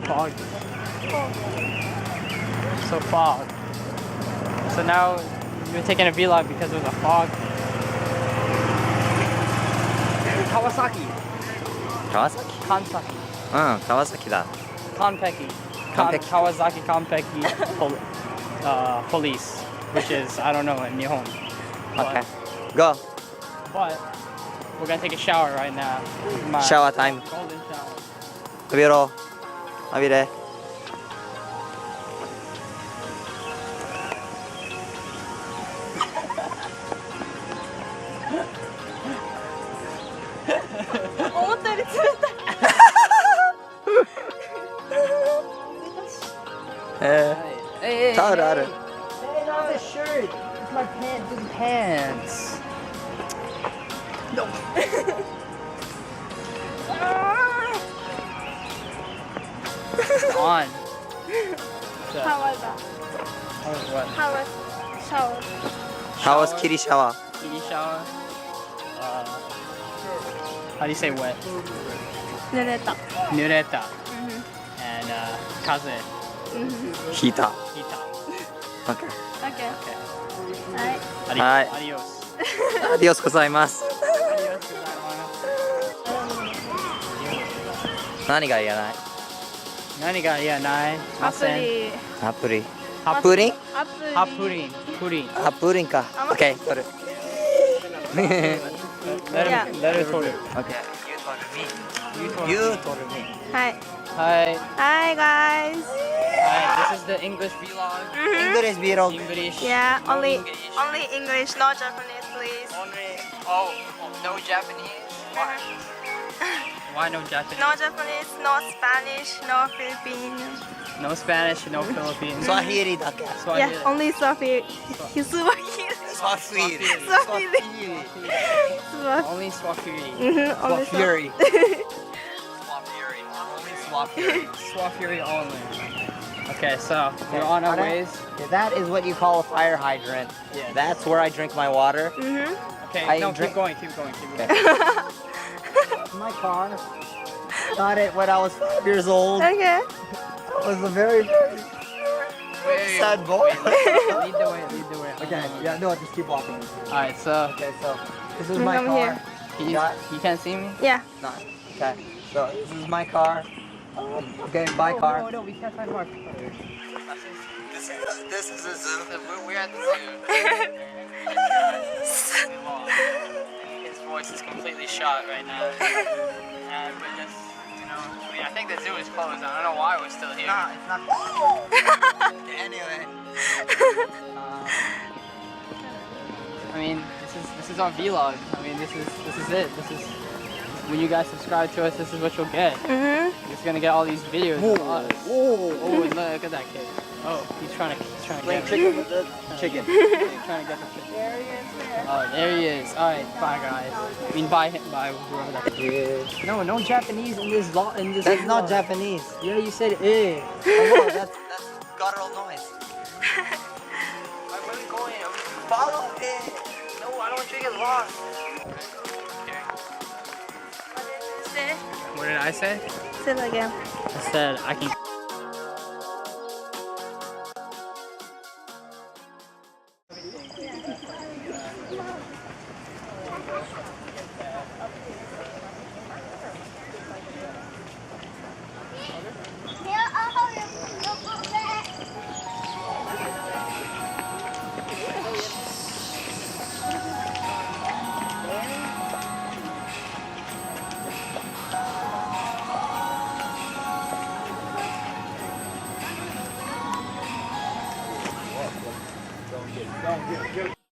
Fog. So fog. So now you're taking a vlog because of the fog. Kawasaki. Kawasaki? Kansaki. うん、川崎だ。 Konpeki. Konpeki. Kawasaki Konpeki police, which is, I don't know, in Nihon. Okay. Go. But we're gonna take a shower right now. My Shower time. Golden shower. 浴びろ。浴びれ。思ったより冷たい。タオルある。 Hey, not the shirt. It's my pants. No. On. So, How was that? how was what? How was shower? How was kitty shower? Kitty shower. How do you say wet? 濡れた。 Nureta. And kaze. ヒーター。 Hita. Okay. Okay. Okay. はい。はい Adios. アディオスございます。 Adios. 何がいらない？何が嫌ないアプリ。アプリ。ハプリン？アプリ。ハプリン。プリン。あ、プリンか。OK、取る。Let her told it. OK。You told me. はい。 Hi. Hi guys. Hi. This is the English vlog. English vlog. English. Yeah, No only English. English, no Japanese, please. Only. Oh, no Japanese. Why? Why no Japanese? No Japanese, no Spanish, no Filipino. No Spanish. No Philippines. スワヒリだけ。 Swahili. Yeah, only Swahili. Swahili. スワヒリ。 Swahili. Only Swahili. Only Swahili. Swahili only. Okay, so we're on our ways. That is what you call a fire hydrant. Yeah. That's where I drink my water. Okay, I no, drink- keep going. Keep going. My car. Got it when I was 5 years old. I Okay. was a very, very Wait, sad boy. Lead the way. Lead the way. Okay, yeah, no, just keep walking. Alright, so Okay, so this is my Come car. here. you can't see me. Yeah. No, okay, so this is my car. Okay, my car. No, we can't find Mark. This is a zoo. We're at the zoo. His voice is completely shot right now. And we're just, I mean, I think the zoo is closed. I don't know why we're still here. No, it's not. Anyway. I mean, this is our vlog. I mean, this is it. This is when you guys subscribe to us. This is what you'll get. You're just gonna get all these videos of us. Oh, look at that kid. Oh, he's trying to Playing get chicken with the chicken. He's trying to get the kid. Oh, there he is. All right, bye guys. I mean, bye whoever that is. No Japanese in this in this. That's not vlog. Japanese. Yeah, you said eh. Oh, that's guttural noise. Where are we going? Follow it. No, I don't want you to get lost. What did I say? Say that again. I said I can.